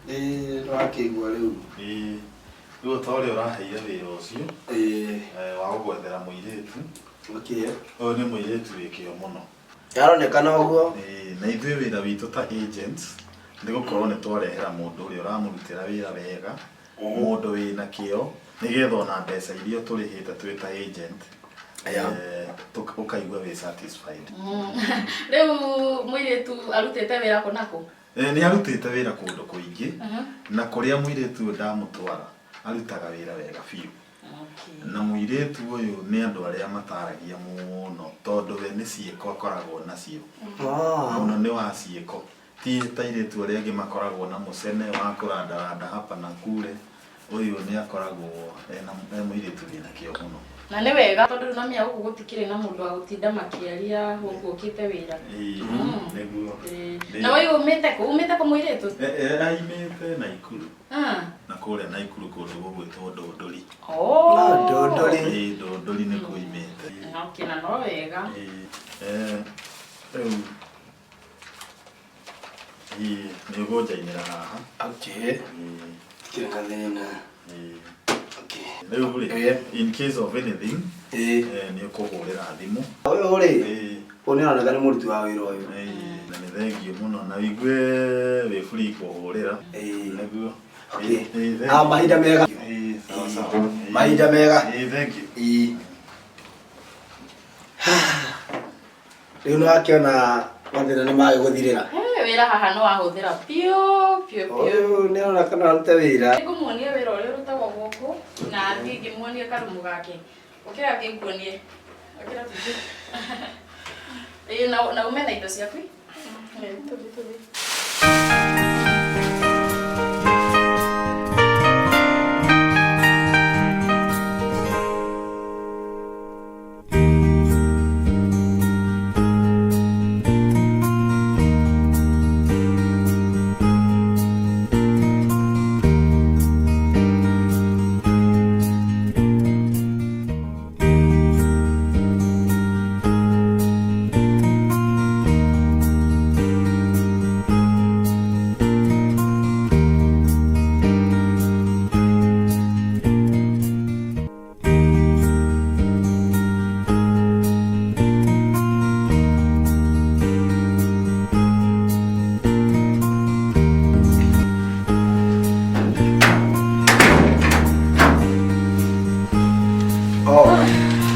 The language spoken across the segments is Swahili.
Rakĩigua rĩu. Rĩu ũtorĩa ũraheire wĩra ũcio wa gũgwethera mũirĩtu. Ũyũ nĩ mũirĩtu wĩ kĩo mũno. Aronekana ũguo. Na ithuĩ wĩra witũ ta agents nĩ gũkorwo nĩ twarehera mũndũ ũrĩa ũramũrutĩra wĩra wega, mũndũ wĩna kĩo, nĩgetha ona mbeca iria tũrĩhĩte twĩ ta agent ũkaigua wĩ satisfied. Rĩu mũirĩtu arutĩte wĩra kũ na kũ? Nĩ arutĩte wĩra kũndũ kũingĩ, na kũrĩa mũirĩtu ũyũ ndamũtwara arutaga wĩra wega biũ. Na mũirĩtu ũyũ nĩ andũ arĩa mataragia mũno tondũ we nĩ ciĩko akoragwo nacio. Mũno nĩ wa ciĩko. Ti ta airĩtu arĩa angĩ makoragwo na mũcene wa kũrandaranda hapa na kure. Ũyũ nĩ akoragwo e mũirĩtu wĩna kĩo mũno. Na nĩ wega tondũ nĩmenya gũkũ gũtikĩrĩ na mũndũ wa gũtinda makĩaria gũkũ ũkĩte wĩra. Nĩguo. Na ũyũ umĩte kũ? Umĩte kũ mũirĩtu? Aimĩte Naikuru. Na kũrĩa Naikuru kũndũ gũgwĩtwo Ndũndũri. Ndũndũri. Ndũndũri nĩ kũimĩte. Na no wega. Rĩu nĩ ũgũnjainĩra haha. Kĩrĩ na thĩna. Rĩu rĩ, in case of anything, nĩ ũkũhũrĩra thimũ. Ũyũ rĩ, ũyũ nĩ aroneka nĩ mũruti wa wĩra ũyũ. Na nĩ thengiũ mũno na wĩigue wĩ free kũhũrĩra. Nĩguo. Mahinda mega. Mahinda mega. Thank you. Rĩu nĩwakĩona mathĩna nĩ magĩgũthirĩra. Wĩra haha nĩ wahũthĩra piũ. Ũyũ nĩ aronekana arute wĩra. Nĩngũmuonia wĩra ũrĩa ũrutagwo gũkũ na thiĩ ngĩmuonie karumu gake. Ũkĩra thiĩ nguonie. Ũkĩra thiĩ. Na ume na indo ciaku. Tũthiĩ.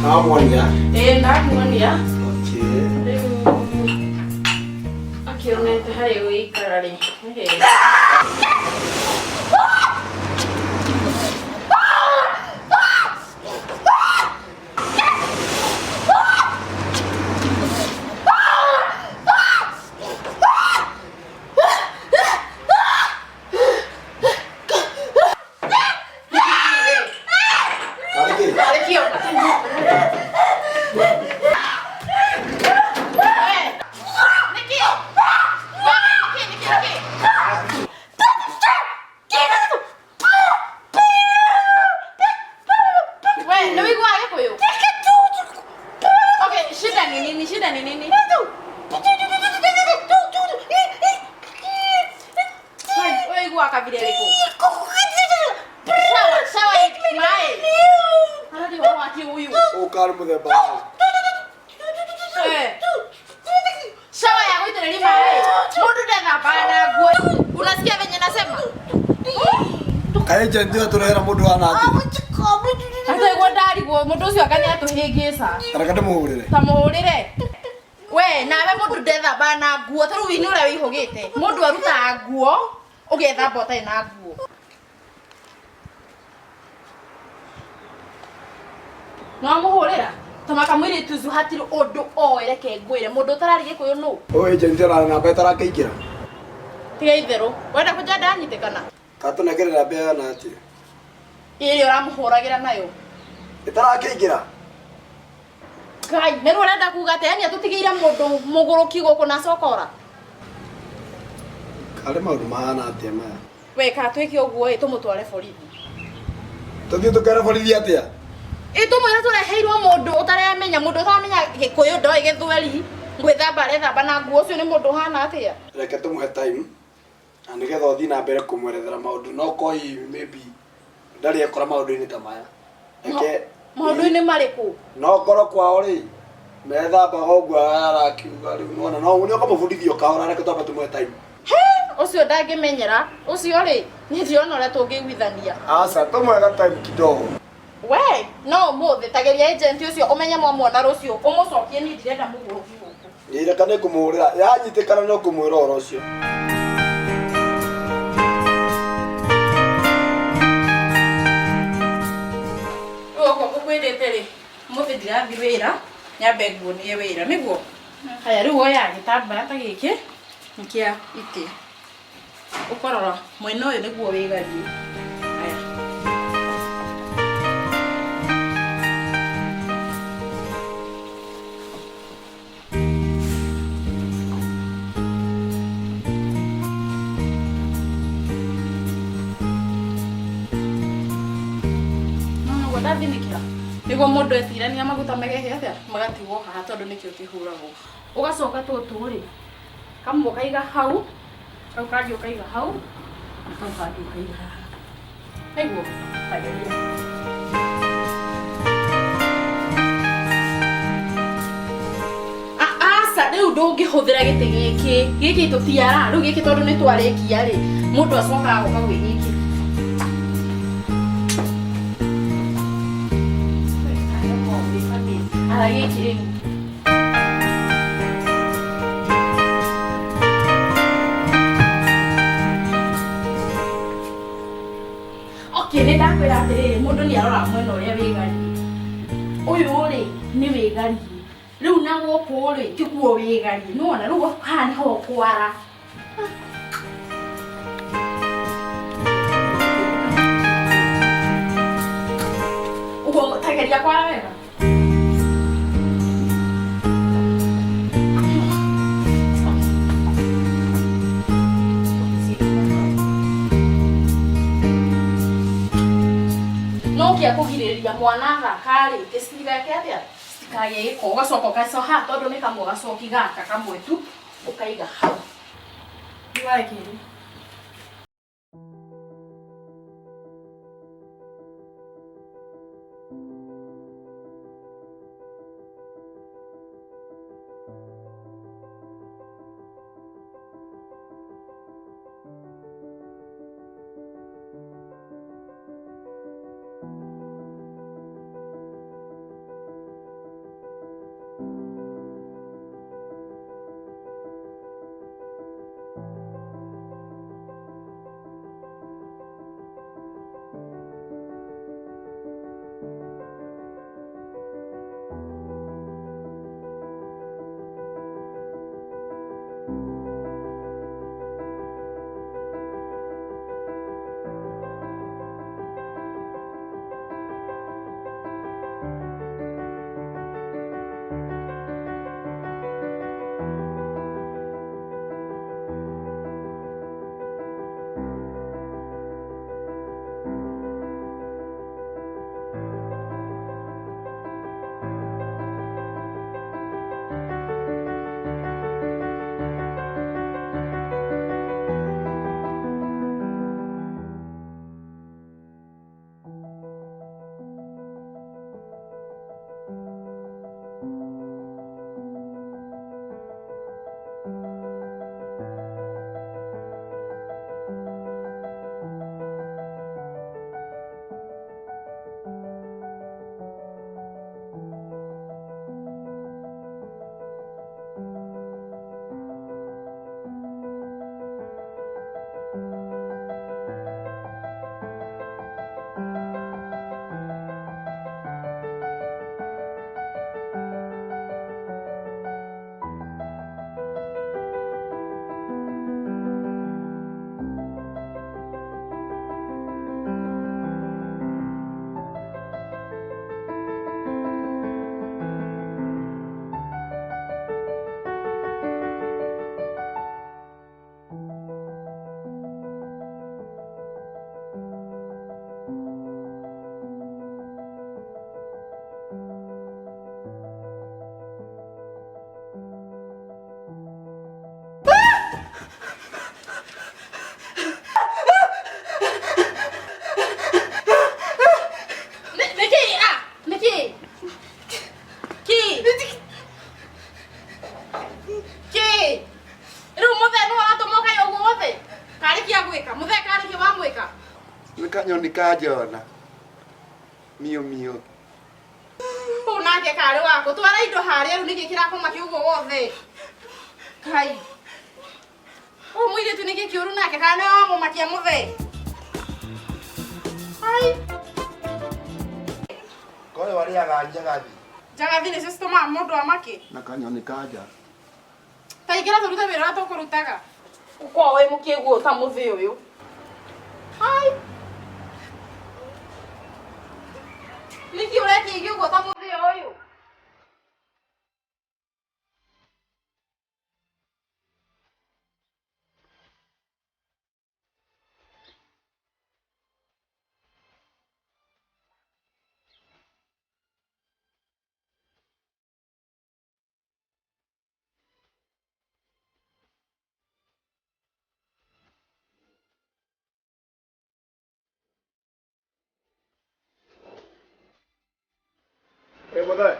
Ndamuonia? Ndamuonia. Rĩu akĩonete harĩ gũikara rĩ. Shida ni nini? Wewe guaka vile liko. Sawa mai. Hadi wao huyu. Ukaribu the bar. Sawa ya goite ni mai. Mundu ndana bana guo. Unasikia venye nasema? Kaje ndio turera mundu ana ati. Hata iguo ndari guo mundu ucio akani atuhingisa. Tarakade muhurire. Tamuhurire. We nawe mundu ndethamba na nguo taru wini uria wihugite mundu aruta nguo ugethamba utai na nguo no muhurira tamaka mwiri tuzu hatiru undu oereke ngwire mundu tarari gikuyu no oye jentera na betara kaigira tiga itheru wenda kujada nyitekana tatu negerera bea na ati iri uramuhuragira nayo itara kaigira Kai, nero urenda kuga ati yani atutigiira mundu muguruki guku na sokora. Kale maundu mahana atia maya. We ka twiki uguo tumutware borithi. Tuthie tukare borithi atia? Tumwira tureheirwo mundu utaramenya mundu utaramenya gikuyu ndoi githweri. Ngwithamba rethamba na nguo ucio ni mundu hana atia. Reke tumuhe time. Na nigetha uthii na mbere kumwerethera maundu no koi maybe ndari ekora maundu-ini ta maya. Maundu-ini mariku? No ngoro kwao ri methambaga ũguo arakiuga rĩu nĩwona no ũkamũbundithia kahora reke twambe tũmũhe time. Ucio ndangimenyera ucio ri ni ndiona uria tungiguithania. Aca tũmwega time kidogo. We no umuthi tageria agent ucio umenye mwamwona rucio umucokie ni ndirenda mũgũrũki gũkũ. Reka nĩ ngũmũhũrĩra yanyitikana no ngũmwĩra ũhoro ũcio. Uguo ngũkwĩrĩte ri umuthi ndirathi wĩra nyambe nguonie wĩra nĩguo. Haya rĩu oya gĩtambaya ta gĩkĩ nĩkĩa itĩ. Ũkorora mwena ũyũ nĩguo wĩgarie. Haya. Ndathinikira niguo mundu etirania maguta megehe atia magatigwo haha tondu nikio kihuragwo ugacoka tutu ri kamwe ukaiga hau kau kangi ukaiga hau kau kangi ukaiga haha niguo tageria asa riu ndungihuthira giti giki tutiara riu giki tondu ni twarikia ri mundu acokaga guka gwi giki Lagi kirim. Okay, ni ndakwira atiriri mundu ni arora mwena uria wigari. Uyu ri ni wigari. Riu na guku ri tikuo wigari. Nuona riu haha ni ho kwara. Ugo tageria kwara wega. Kia kugiriria mwana gakari giciga yake atia sikage iko ugacoka ugaco ha tondu ni kamwe ugacoki gaka kamwe tu ukaiga hau iwaikiri mwika mutheka ari wa mwika Nikanyoni kajona. Mio mio. Unake kare wako twara indo haria ru niki kirakoma kiugo wothe. Kai. O mwire tu niki kiuru nake kana o makia muthe. Ai. Kole wali njagathi. Njagathi ni systema mundu amaki. Na kanyoni kaja. Taigera turuta wira wa tukurutaga. Uko we mukieguo ta muthi uyu. Ai. Niki ureki igiguo ta muthi uyu. Mothe.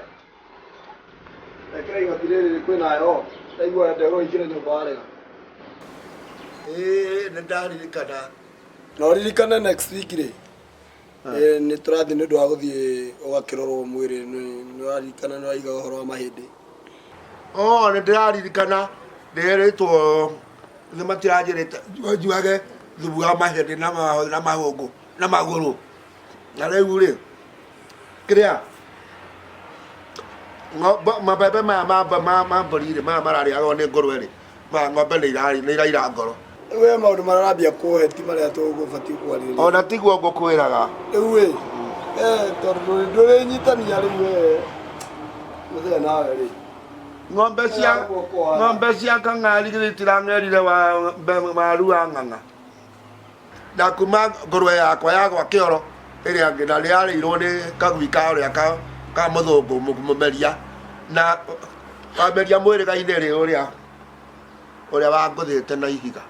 Ekrai gatiriri kwina yo. Ndaigua ndero ikire nyumba arega. Nĩndaririkana. No ririkana next week ri. Nĩ tũrathiĩ nĩ ũndũ wa gũthiĩ ũgakĩrorwo mwĩrĩ nĩ waririkana nĩ waiga ũhoro wa mahĩndĩ. Nĩndĩraririkana ndĩrĩtwo nĩ matiranjĩrĩte njuage thubu wa mahĩndĩ na mahũngũ na magũrũ. Na rĩu rĩ kĩrĩa mabebe maya ma mbũri rĩ maya mararĩagwo nĩ ngũrwe rĩ ng'ombe nĩ iraira ngoro. We maũndũ mararambia kũhe ti marĩa tũgũbatiĩ kwarĩrĩria. Ona tiguo ngũkwĩraga. Rĩu tondũ ndũrĩnyitania rĩu mũthee nawe rĩ. Ng'ombe cia kang'ari gĩtirang'erire waru wa ng'ang'a. Na kuma ngũrwe yakwa yagwa kĩoro ĩrĩa ngĩna rĩarĩirwo nĩ kagui ka ũrĩa ka mũthũngũ mũmeria na wameria mwĩrĩ gainĩ rĩ ũrĩa wangũthĩte na ihiga.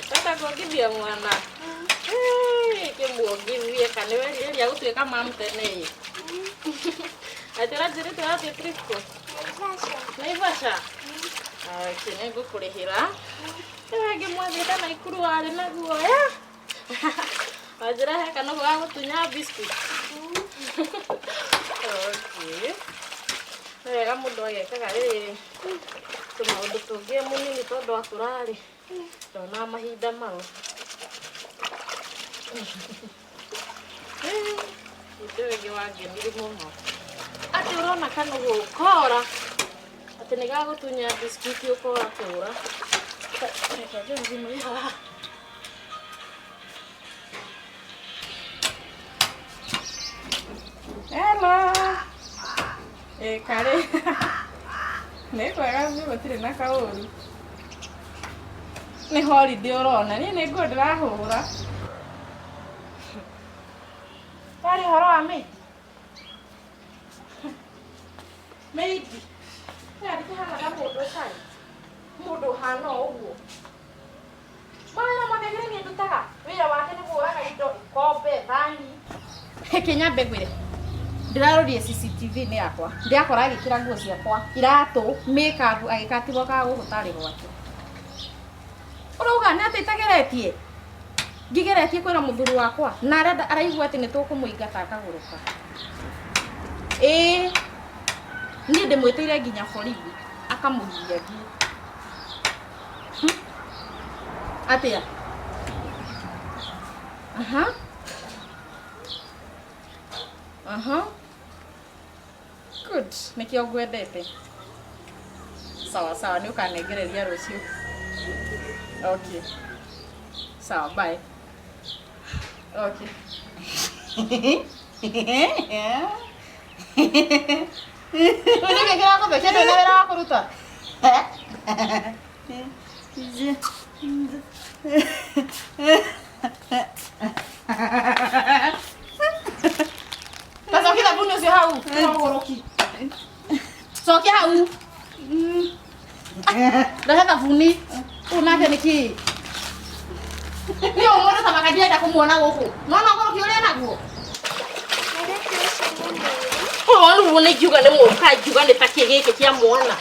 Tata kuongithia mwana. Kimuongithie kana wewe ya gutuika mam tene. Atira njiri turathie tripko. Naivasha. Kine ngukurihira. Ewe ngimwathite na ikuru wari naguo ya. Ajira he kana gwa gutunya biscuit. Okay. Wega mundu agekaga riri. Tumaundu tungi munini tondu akurari. Ndona mahinda mau. Ito wengi wangenire muno. Ati urona kana gukora. Ati nigagutunya biscuit ukora kura. Reka nje muri haha. Hello. Kare. Kwega mimi gutire na kauri. Ni holiday urona ni ngo ndirahura. Tari horo wa me. Meidi. Tari hana ga mundu sai. Mundu hana uguo. Mwana magegere ni ndutaga. Wira wake ni kuraga indo ikombe thani. Kinyambe gwire. Ndirarorie CCTV ni yakwa. Ndiakora agikira nguo ciakwa. Iratu, makeup agikatibo ka gutari gwake. Urauga ni atitageretie. Ngigeretie kwira muthuru wakwa. Na araigua ati ni tukumuingata akaguruka. Ni ndimwitire nginya borithi akamugia ngi. Atia. Good. Nikio gwendete. Sawa ni ukanegereria rucio. Okay. Sawa, bye. Okay. Wewe kira ko beche ndo wera kuruta. Pasa kita bunu si hau. Ngoroki. Soki hau. Dah tak buni. Unake niki. Ni omona sama kadia da kumuona goko. Mwana ngoroki ule naguo. Wanu wone juga ne mo ka juga ne takege kia mwana.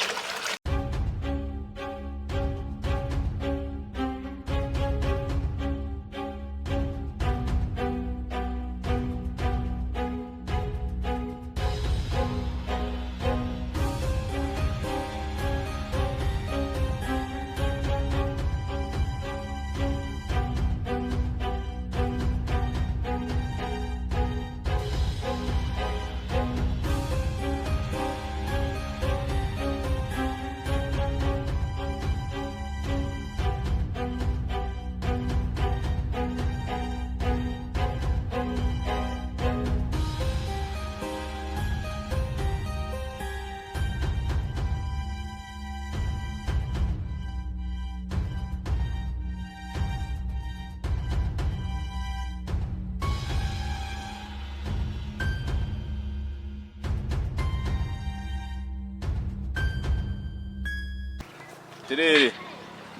Tiriri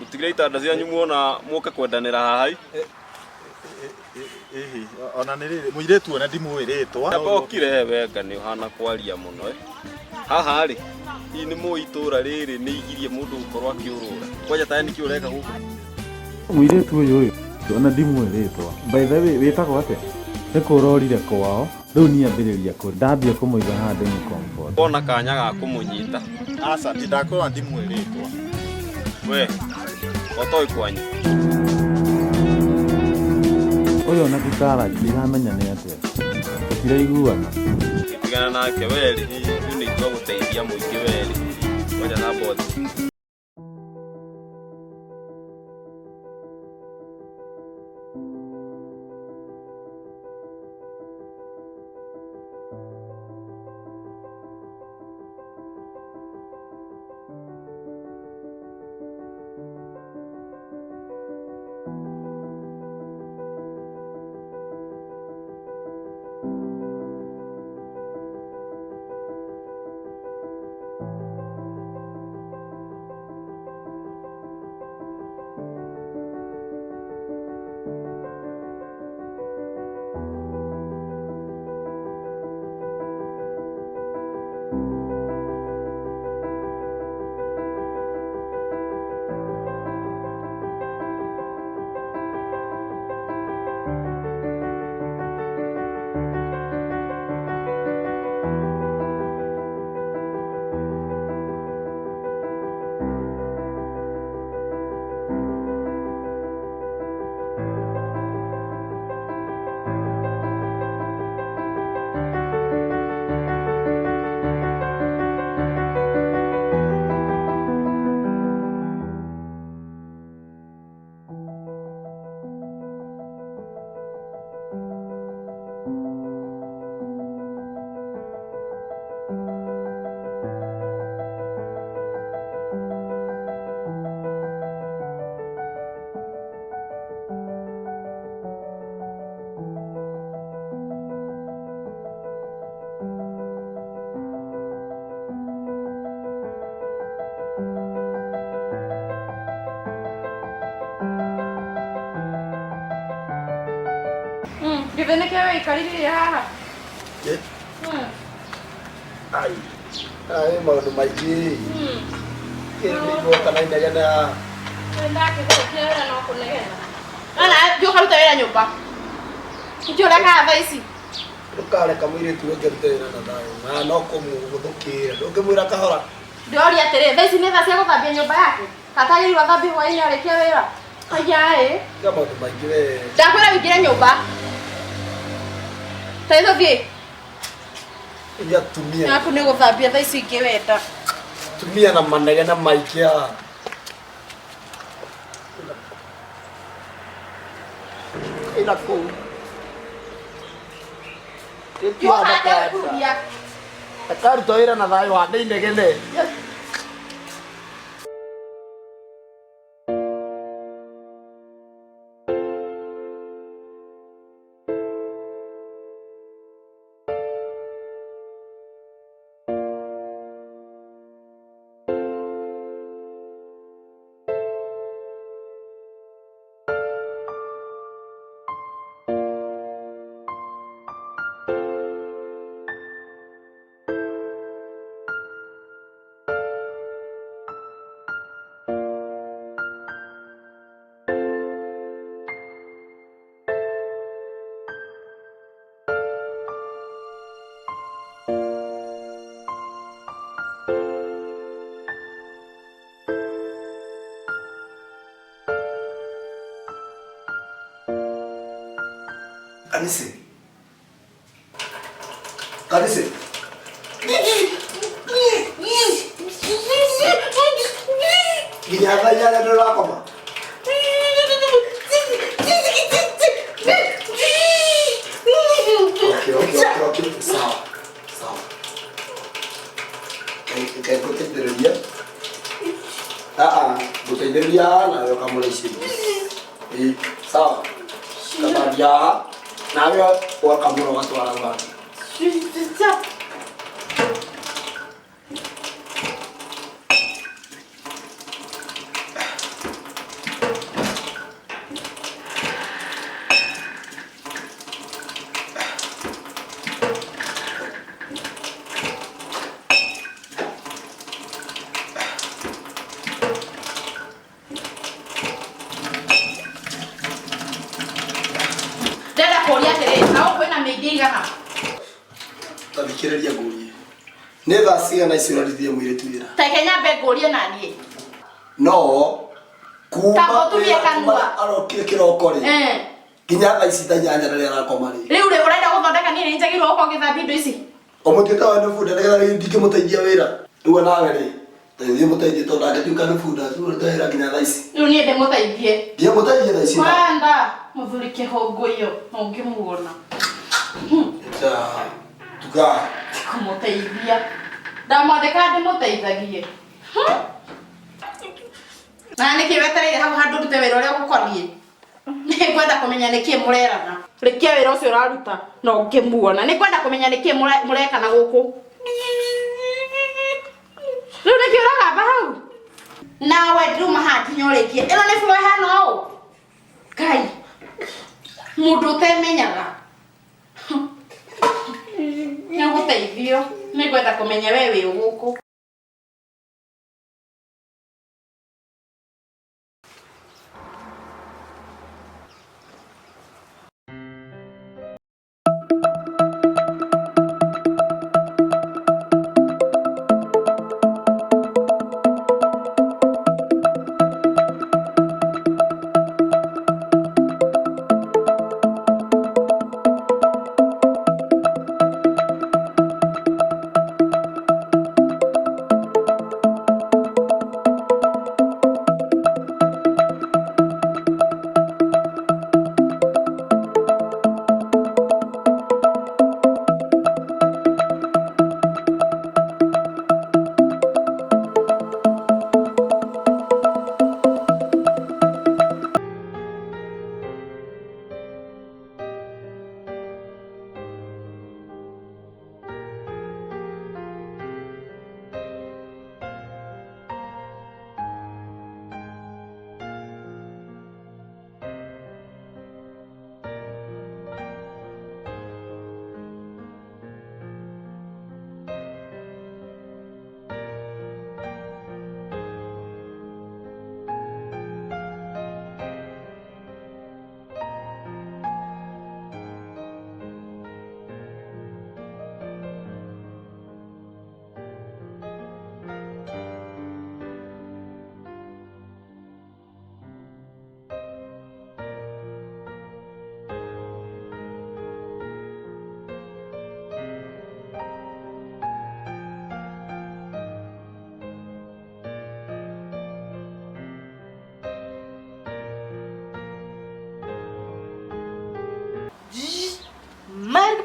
mutigire itanda cia nyumu ona muke kwendanira haha ona niriri muiretu ona ndimwiritwa ndabokire wenga ni uhana kwaria muno haha ri ii ni muitura riri ni igirie mundu gukorwa akiurura kwaja taya niki ureka guku muiretu uyu ona ndimwiritwa by the way witagwo ate nikurorire kwao riu ni ambiriria ku ndambia kumuiga haha ndi mu comfort ona kanya ga kumunyita asa ndidakorwa ndimwiritwa we otoi kwanyu uyu na gitara ndiramenya ni atia tiraiguana itigana nake weri ni ndio guteithia muingi weri kwaja na bodi Githene kia we ikarire haha. Ke? Ai. Ai maundu maingĩ. Kĩrĩgwo kana inegene. Ndake gũkĩra wĩra no kũnegena. Ana njoka ruta wĩra nyũmba. Nĩkĩo ũreka thaa ici. Ndũkareka mũirĩtu ũngĩ rute wĩra na thayũ. Na no kũmũgũthũkĩra. Ndũngĩmwĩra kahora. Ndĩroria atĩrĩ, thaa ici nĩ thaa cia gũthambia nyũmba yake. Katagĩrĩirwo athambie hwaĩ-inĩ arĩkia wĩra. Aya Tiga maũndũ maingĩ we. ndakwĩra wĩingĩre nyũmba. Taitho thiĩ. Iria tumia. Yaku nĩ gũthambia thaa ici ingĩ wenda. Tumia na manegene maingĩ haha. Ila kũu. Akaruta wĩra na thayũ hande inegene. Kanise. Kanise. Ginyatha yana ndo rakoma. Okay. Sawa. Sawa. Kayak kutethereria. Kutethereria na yo kamulaishi. Sawa. Kabadia. Nawe wakamuro watu walanga. Tabikĩrĩria ngũrie. Nĩ thaa cigana icio ũrarithia mũirĩtu wĩra? Reke nyambe ngũrie na niĩ. No. Kamba ũtumie kanua. Arokire kĩroko rĩ. Nginya thaa ici ta 8 rĩrĩa arakoma rĩ. Rĩu ũrenda gũthondeka niĩ nĩ njagĩrĩirwo gũkorwo ngĩthambia indo ici. Ũmũtuĩka we nĩ bunda nĩgetha rĩu ndingĩmũteithia wĩra. Rĩu nawe rĩ. Teithia mũteithie tondũ angĩtuĩka nĩ bunda rĩu ndahera nginya thaa ici. Rĩu niĩ ndĩmũteithie. Ndĩmũteithie thaa ici. Kwenda mũthuri kĩhũngũ iyo no ngĩmuona. Tuga. Kũmũteithia. Ndamwandĩka ndĩmũteithagie. Na nĩkĩ wetereire hau handũ ndute wĩra ũrĩa ũgũkoniĩ? Nĩngwenda kũmenya nĩkĩ mũrerana. Rĩkia wĩra ũcio ũraruta no ngĩmuona. Nĩngwenda kũmenya nĩkĩ mũrekana gũkũ. Rĩu nĩkĩ ũragamba hau? Nawe ndĩruma haha nginya ũrĩkie. Ĩno nĩ bũrũri hana ũũ. Ngai. Mũndũ ũtemenyaga. Nĩgũteithio. Nĩngwenda kũmenya we wĩ gũkũ.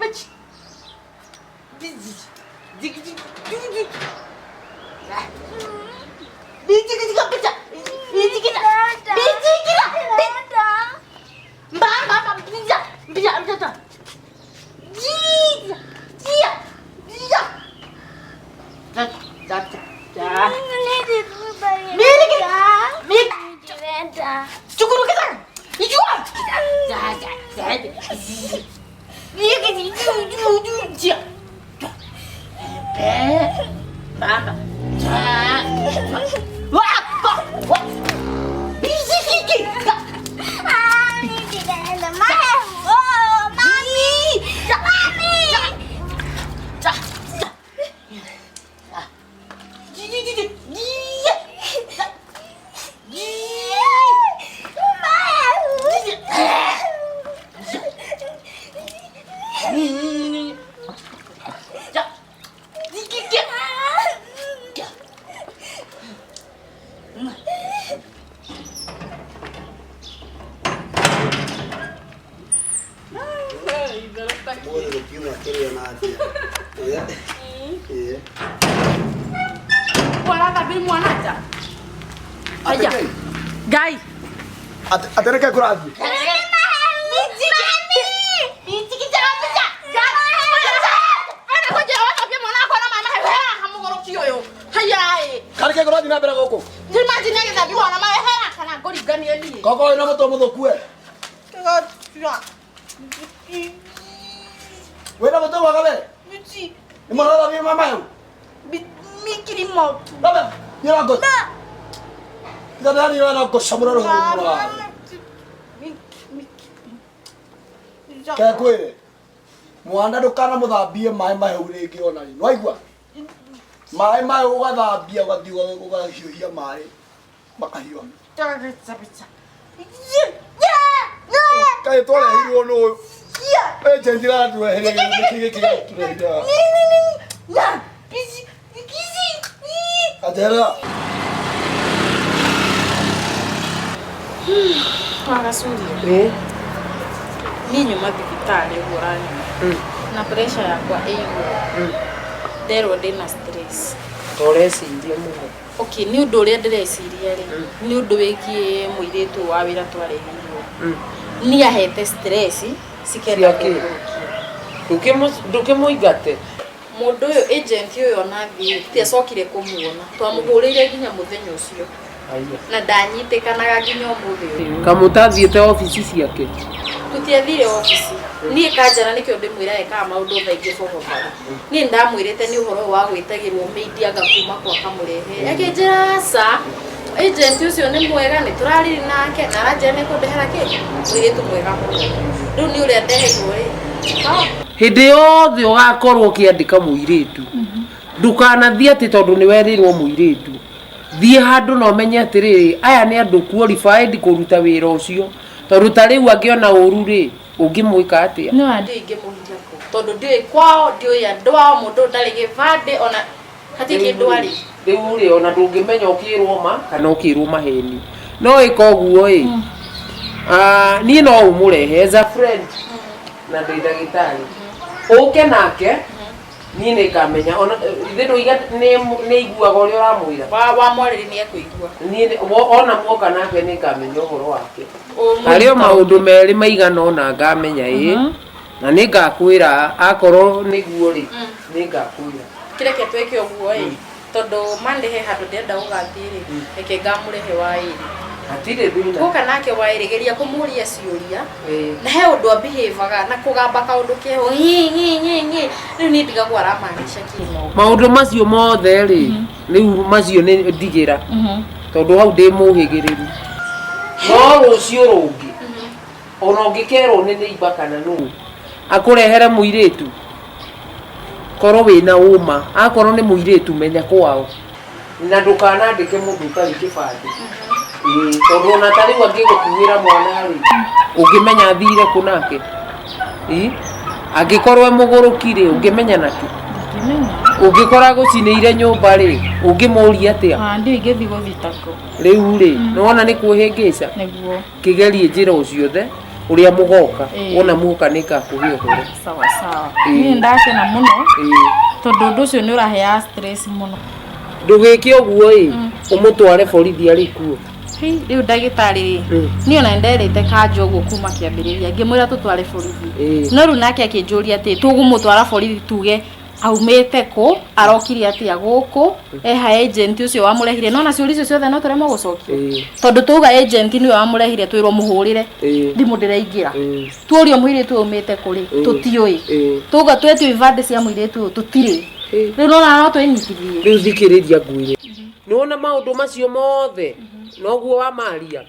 bitch. Gai. Atereka kurathi. Kareke kurathi na mbere guku. Koko ina muto muthukue. Wena muto wagabe. Ni mwana wa mama yao. Mikiri mo. Baba, yara go. Dadani wana go shamura ro. Ka kwere. Mwana ndukana muthambie mai mahehu ringi ona ni. Waigua? Mai mai ugathambia ugathiwa ugahiuhia mai makahiwa. Kai tole hiyo no. Jendira tu hele kiki tu. Adera. Wakasuri. Ni nyuma thibitari urani. Na pressure yakwa ĩigũ. Nderwo ndĩna stress. Toreciria mũno. Okay, ni ũndũ ũrĩa ndĩreciria rĩ. Ni ũndũ wĩgiĩ mũirĩtu wa wĩra twarehirwo. Ni ahete stress sikenda kũrũkia. Ndũkĩmũingate. Mũndũ ũyũ agent ũyũ ona thiĩ acokire kũmuona. Twamũhũrĩire nginya mũthenya ũcio. Na ndanyitĩkanaga nginya ũmũthĩ ũyũ. Kamũtathiĩte ofici ciake. Tutiathire ofici. Niĩ kanjara nĩkĩo ndĩmwĩra ekaga maũndũ thaingĩ bogobara. Niĩ ndamwĩrĩte nĩ ũhoro wa gwĩtagĩrwo media gakuma kwa kamũrehe. Akĩnjĩra aca agent ũcio nĩ mwega nĩ tũrarĩ nake na aranjĩra nĩ kũndehera kĩ mũirĩtu mwega mũno. Rĩu nĩ ũrĩa ndeheirwo rĩ. Hĩndĩ yothe ũgakorwo ũkĩandĩka mũirĩtu ndũkanathiĩ atĩ tondũ nĩ werirwo mũirĩtu. Thiĩ handũ na ũmenye atĩrĩrĩ aya nĩ andũ qualified kũruta wĩra ũcio. Tondũ ta rĩu angĩona ũru rĩ ũngĩmwĩka atĩa? No andũ ingĩmũhinya kũ tondũ ndiũĩ kwao ndiũĩ andũ ao mũndũ ndarĩ gĩbandĩ ona hatirĩ kĩndũ arĩ. Rĩu rĩ ona ndũngĩmenya ũkĩrwo ma kana ũkĩrwo maheni. No ĩka ũguo ĩ niĩ no ũmũrehe as a friend na ndĩ ndagĩtarĩ. Ũke nake niĩ nĩngamenya ona ithe ndũiga nĩ iguaga ũrĩa ũramwĩra. Wa mwarĩri nĩ ekũigua. Niĩ ona muoka nake nĩngamenya ũhoro wake. Harĩ maũndũ merĩ maigana ona ngamenya na nĩngakwĩra akorwo nĩguo rĩ nĩngakwĩra. Kĩreke twĩke ũguo ĩ tondũ mandehe handũ ndĩrenda gũgathiĩ rĩ reke ngamũrehe wa ĩrĩ. Hatirĩ thĩna. Gũka nake wa ĩrĩ geria kũmũria ciũria na he ũndũ ambĩhĩvaga na kũgamba kaũndũ keho rĩu niĩ ndigagwo aramaanisha kĩ. Maũndũ macio mothe rĩ rĩu macio nĩ ndigĩra tondũ hau ndĩ mũhĩgĩrĩru. No rũciũ rũngĩ ona ũngĩkerwo nĩ nĩimba kana nũ akũrehere mũirĩtu korwo wĩna ũma akorwo nĩ mũirĩtu menya kwao na ndũkanandĩke mũndũ ũtarĩ kĩbandĩ. Tondũ ona ta rĩu angĩgũkuĩra mwana rĩ ũngĩmenya thire kũ nake. Angĩkorwo mũgũrũki rĩ ũngĩmenya nakĩ. Ũngĩkora gũcinĩire nyũmba rĩ ũngĩmũria atĩa. Ndiũ ingĩthiĩ gũthitako. Rĩu rĩ nĩwona nĩ kwĩhĩngĩca. Nĩguo. Kĩgerie njĩra o ciothe uria mugoka wona muka nika kuhio hore sawa sawa ni ndakena muno tondu ndu ucio ni urahea stress muno ndugike oguo umutware borithi ari kuo riu ndagitari ni ona nderete kanjo guo kuma kiambiriria ngimwira tutware borithi no ru nake akinjuria ati tugumutwara borithi tuge aumete ko arokiri atia guku eha agent ucio wamurehire nona ciuri icio ciothe no turemo gucokia tondu tuga agent ni wamurehire twirwo muhurire ndimu ndiraingira tuorio mwire tu umete kuri tutioi tuga twetio ivande cia mwire tu tutire riu nona no twinyitithie riu thikiriria nguire nona maundu macio mothe noguo wa maria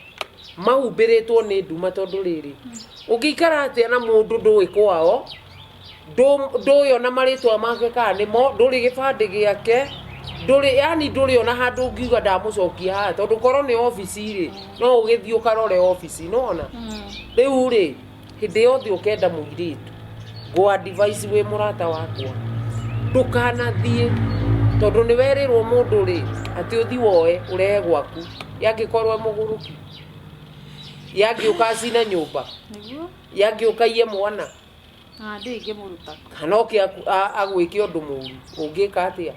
mahumbiritwo ni nduma tondu riri ungikara atia na mundu ndui kwao nduyo na maritwa make kana mo nduri gibande giake nduri yani nduri ona handu ngiuga ndamucokia ha tondu koro ni office ri no ugithio karore office nona riu ri hindi yothe ukenda muiritu go advice we murata wakwa ndukana thie tondu ni werirwo mundu ri ati uthi woe urehe gwaku yangikorwo muguruki yangiukacina nyumba yangiukaiye mwana ndingi muruta kana oke agwike undu muru ungika atia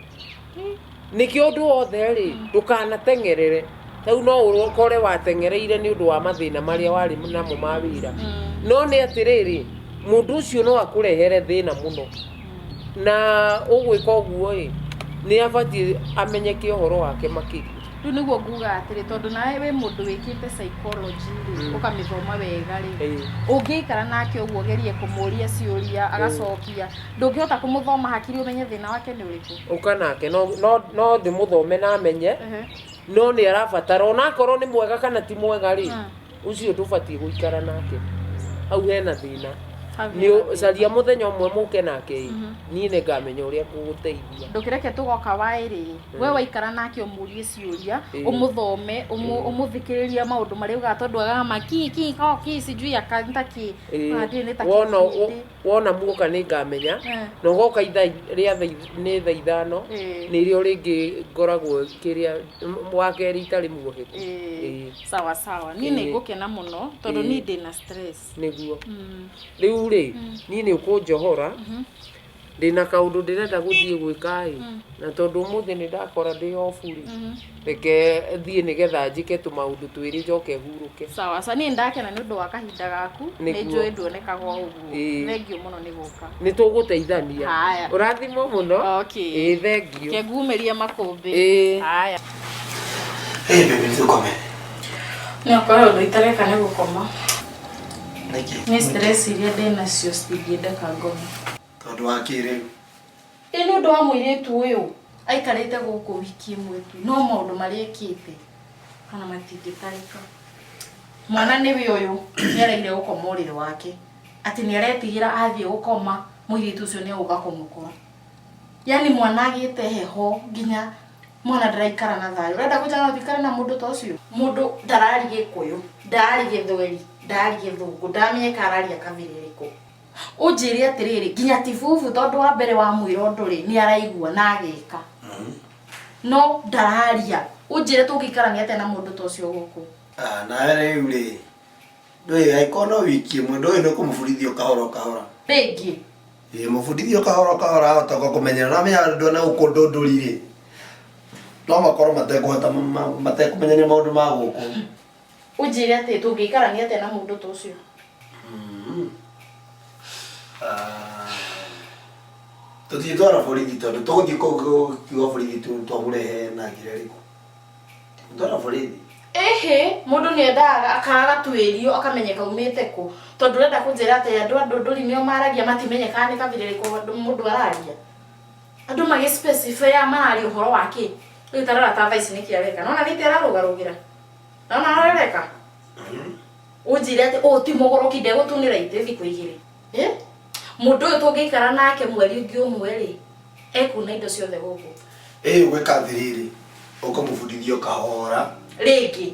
niki undu wothe ri ndukanatengerere tau no urokore watengereire ni undu wa mathina maria wari namo mawira no ni atiriri mundu ucio no akurehere thina muno na ugwika oguo ni abati amenyeke uhoro wake makiri riu niguo nguga atiri tondu nawe we mundu wikite psychology ri ukamithoma wega ri ungikara nake uguo gerie kumuria ciuria agacokia ndungihota kumuthoma hakiri umenye thina wake ni uriku ukanake no thimuthome na amenye no ni arabatara ona korwo ni mwega kana ti mwega ri ucio ndubati guikara nake au hena thina ni caria muthenya umwe muke nake ni ne ngamenya uria kuguteithia ndukireke tugoka wairi we waikara nake umurie ciuria umuthome umuthikiriria maundu mari uga tondu agama ki sijui akantaki ndine taki wona muka ni ngamenya no goka ria ni tha ithano ni rio ringi ngoragwo kiria wakeri itari mugohete sawa sawa ni ni ngukena muno tondu ni ndina stress niguo riu ri ni ni ukunjohora ndina kaundu ndirenda guthie gwikai na tondu muthi ni ndakora ndi ofuri reke thie nigetha njike tu maundu twiri njoke huruke sawa sa ni ndakena ni undu wa kahinda gaku ni njui nduonekaga uguo thengio muno ni guka ni tuguteithania urathimo muno thengio ke ngumeria makumbi haya baby tukome ni okoro ndo itareka ni gukoma ni stress iria ndinacio citingĩendeka ngome tondu wa kiri ni undu wa muiritu uyu aikarite guku wiki imwe tu no maundu mari ekite kana matingĩtarĩka mwana niwe uyu niaraire gukoma uriri wake ati niaretigira athie gukoma muiritu ucio ni uga kumukora yani mwana agite heho nginya mwana ndaraikara na thayo urenda kujana thikara na mundu ta ucio mundu ndarari gikuyu ndari githweri ndari githungu ndamenye kararia kaviririko unjiri atiriri nginya tifufu tondu wa mbere wa mwira nduri ni araigua na agika no ndararia unjire tungikara ni atena mundu ta ucio guku na riu ri ndui aikono wiki imwe ndui no kumufurithio kahora bengi mufurithio kahora hota kumenyera na menya ndona ukundunduri ri no makoro matekuhota matekumenyera maundu ma guku unjire ati tungikara ni atena mundu ta ucio tutitwara borithi tondu tuguthie kiuga borithi twamurehe na njira iriku tutwara borithi mundu ni endaga akaga twirio akamenyeka umite ku tondu renda kunjira ati andu nduri nio maragia matimenyeka ni kaviririko mundu araria andu magi specify amari uhoro wake itarara ta vice ni kiareka nona ni tera rugarugira nona arareka unjire ati ti mogoroki ndegutunira ite thiku igiri mundu uyu tungikara nake mweri ungi umwe ri ekuna indo ciothe guku gwika thiriri ukamufundithio kahora ringi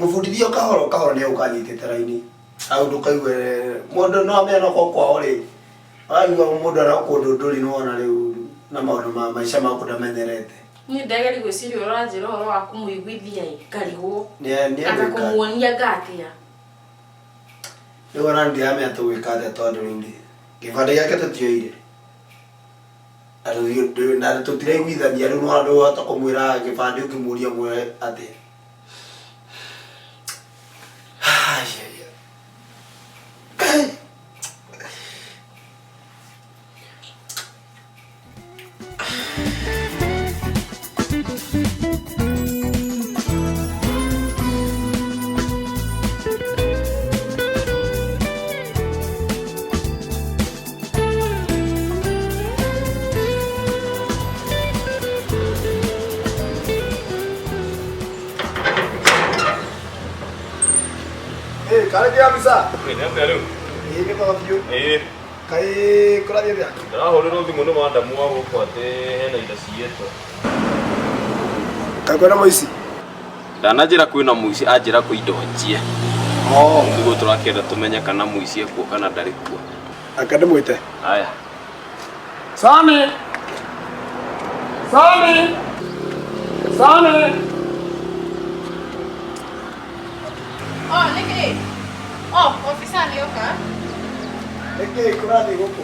mufundithio kahora ni ukanyitite raini au ndukaiwe mundu no amena kwao ri aigua mundu arakundu nduri nona riu na maundu ma maisha maku ndamenyerete ni ndageri gwiciria uranjira uhoro waku muiguithia ngarigwo akakumuonia ngatia Ndio na ndia me atugikate tondu ndi. Kibande yake tutioire. Aro na tutire gwithania riu no andu hota kumwira kibande ukimuria mwe ate. Kale kia bisa. Ni atĩa rĩu? Nĩ kwa biũ. Kai kũrathiĩ atĩa? Ndĩrahũrĩrwo thimũ nĩ mandamu wa gũkũ atĩ hena indo ciyĩtwo. Kai kwĩna mũici. Ndananjĩra kwĩna mũici, anjĩra kwĩ indo njie. Nĩguo tũrakĩenda tũmenye kana mũici ekuo kana ndarĩ kuo. Aka ndĩmwĩte. Haya. Sami! Sami! Sami! Oh, niki. Oh, ofisa ni oka. Nĩkĩ kũrathiĩ gũkũ?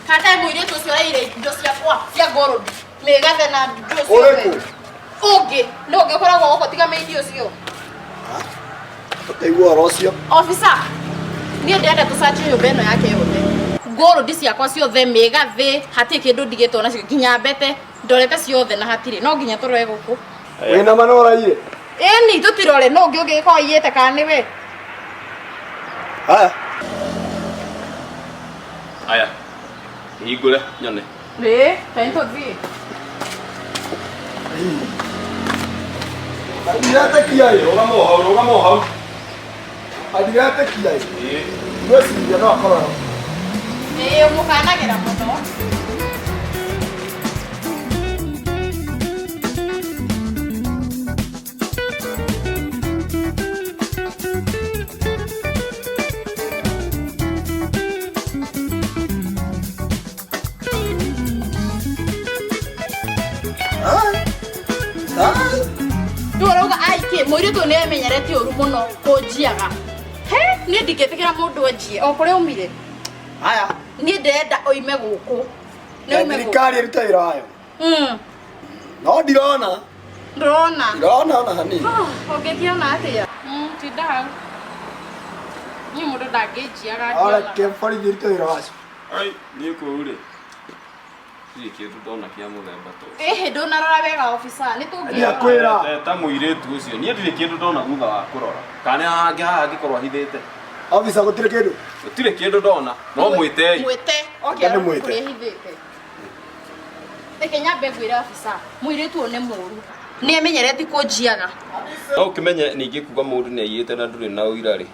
Kata mũirĩtu ũcio araire indo ciakwa cia ngorobi. Mĩgathe na indo Ũrĩkũ? Ũngĩ, nĩ ũngĩkoragwo gũkũ tiga mĩindi ũcio. Tũkaigua ũhoro ũcio. Ofisa, niĩ ndĩrenda tũcanjie nyũmba ĩno yake yothe. Ngorobi ciakwa ciothe, mĩgathe, hatirĩ kĩndũ ndigĩtwo nacio, nginya mbete, ndorete ciothe na hatirĩ. No nginya tũrore gũkũ. Wĩna manora iye? Ĩni tũtirore, no ũngĩ ũngĩgĩkorwo iyĩte kana nĩ we. Haya. Haya. Hingũre nyone. Nĩ, kaĩ tũthiĩ. Ndiretekia ĩ. Rũgama o hau. Ndiretekia ĩ. Ngwĩciria no akorwo. Mũkanagĩra mũno. Ndũrauga aike mũirĩtu nĩ emenyerete ũru mũno kũnjiaga. He, niĩ ndingĩtĩkĩra mũndũ anjie o kũrĩa umire. Haya. Niĩ ndĩrenda oime gũkũ. Nĩ oime gũkũ. Thirikari ĩruta wĩra wayo. No ndirona. Ndĩrona. Ndirona ona hanini. Ũngĩkĩona atĩa? Tinda hau. Niĩ mũndũ ndangĩnjiaga. Ora ke borithi ĩruta wĩra wacio. Ai, niĩ kũu rĩ. Ndirĩ kĩndũ ndona kĩa mũthemba to. Ĩhĩ ndũnarora wega ofisa, nĩ tũngĩona. Kwĩra. Ta mũirĩtu ũcio, niĩ ndirĩ kĩndũ ndona thutha wa kũrora. Kana haha angĩkorwo ahithĩte. Ofisa gũtirĩ kĩndũ. Gũtirĩ kĩndũ ndona, no mwĩtei. Mwĩte, okay, kũrĩa hithĩte. Reke nyambe ngwĩre ofisa, mũirĩtu ũyũ nĩ mũũru. Nĩ emenyerete kũnjiaga. No ũkĩmenye ningĩ kuga mũndũ nĩ aiyĩte na ndũrĩ na ũira rĩ.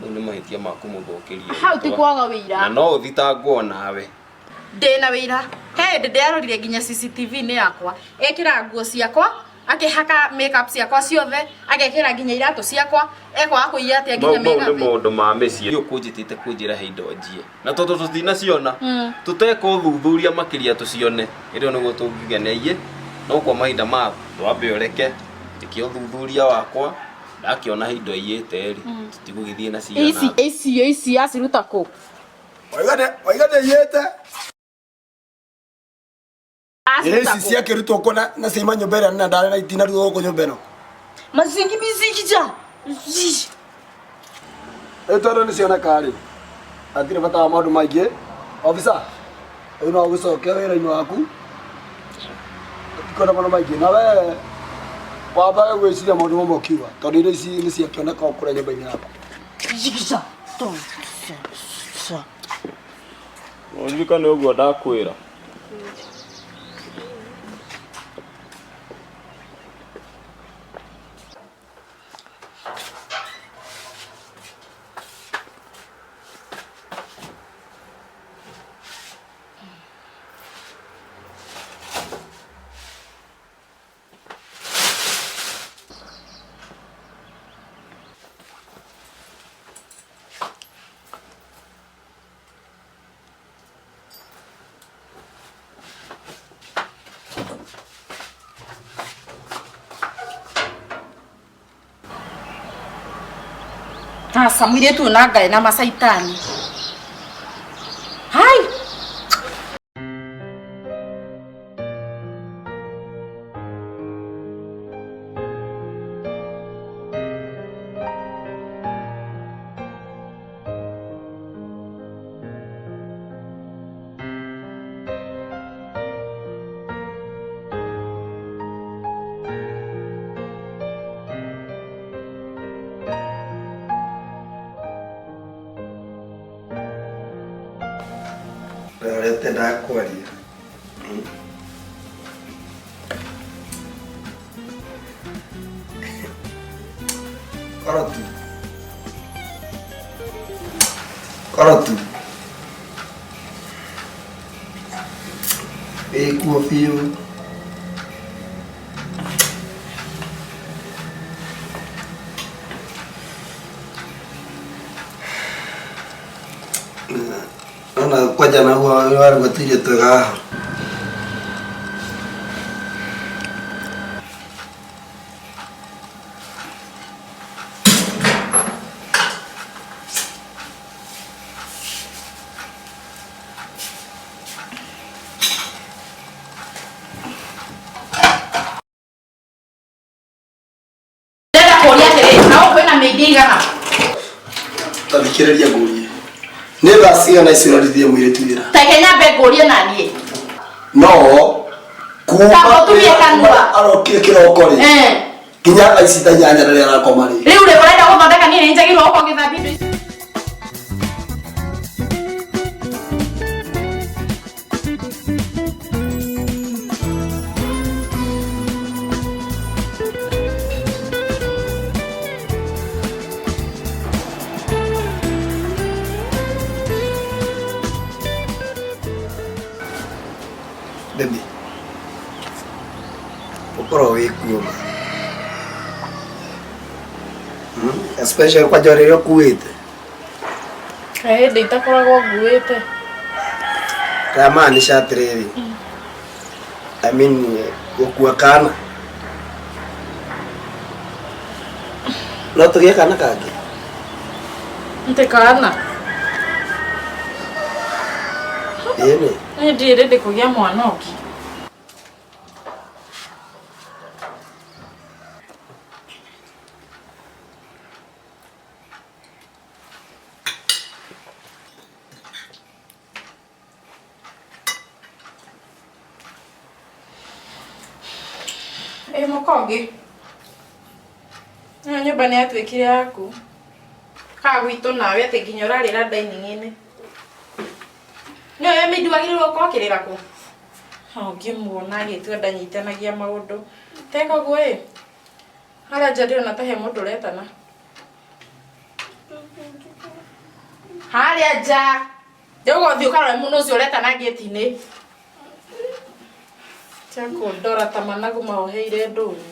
Mau nĩ mahĩtia ma kũmũthũkĩria. Hau ti kwaga wĩira. Na no ũthitangwo nawe. Ndĩna wĩira. He hĩndĩ ndĩrarorire nginya CCTV-inĩ yakwa. Ekĩra nguo ciakwa, akĩhaka makeup ciakwa ciothe, agekĩra nginya iratũ ciakwa, ekwaga kũiya atĩa nginya makeup. Mau nĩ maũndũ ma mĩciĩ. Nĩ ũkũnjĩtĩte kũnjĩra he indo njie. Na tondũ tũtinaciona, tũteka ũthuthuria makĩria tũcione. Ĩrĩo nĩguo tũngĩgeneie. No kwa mahinda ma twambe ũreke. Tĩkĩ ũthuthuria wakwa. Ndakĩona he indo iyĩte rĩ. Tũtigũgĩthiĩ na ciana. Ici aciruta kũ? Waigane iyĩte. Esi ciakĩrutwo kũ na ciaima nyũmba ĩrĩa na ndarĩ na itina rĩu gũkũ nyũmba ĩno. Mazingi ja. Tondũ nĩ cioneka rĩ. Hatirĩ bata wa maũndũ maingĩ. Ofisa, rĩu no ũgĩcoke wĩra-inĩ waku. Tũtikona maũndũ maingĩ. Na we wambaga gwĩciria maũndũ mamwe ũkiuga. Tondũ indo ici nĩ ciakĩoneka o kũrĩa nyũmba-inĩ yaku. Ũririkane ũguo ndakwĩra. Tasa muiretu na Ngai na masaitani. Hai. Rete ndakwaria. Karatu. Kuwa fiyo. Ona kwa jana huwa wale watije toga. Dada kuonia tere, nao kwena meidiga na. Tabikireria ngurie. Neba siga na isirorithie muiretu wira. Tekenya be ngurie na nie. No. Kabo tumie kanua. Arokire kiroko ri. Kinya aicita nyanya rĩrĩa arakoma rĩ. Rĩu rĩ ũrenda gũthondeka niĩ njagĩrĩirwo gũkorwo ngĩthambia indo ici. Baby. Ukoro wikuoma. Especially kwa jore yo kuwete. Nditakoragwo nguĩte. Ramaanisha atĩrĩrĩ. I mean gũkua kana. No tũgĩe kana kangĩ. Nte kana. Ĩnĩ. Nĩ ndirĩ kũgĩa mwana ũngĩ. Mũkongi. Nyũmba nĩ yatuĩkire yaku. Kaa gwitũ nawe atĩ nginya ũrarĩra dining-inĩ. Nĩwe mĩndu agĩrĩirwo gũkorwo akĩrĩra kũ? Ngĩmuona agĩtua ndanyitanagia maũndũ. Teka ũguo ĩ. Harĩa nja ndĩrona ta he mũndũ ũretana. Harĩa nja. Ndĩgũthiĩ ũkarore mũndũ ũcio ũretana gate-inĩ. Ndora ta managu maoheire ndũnyũ.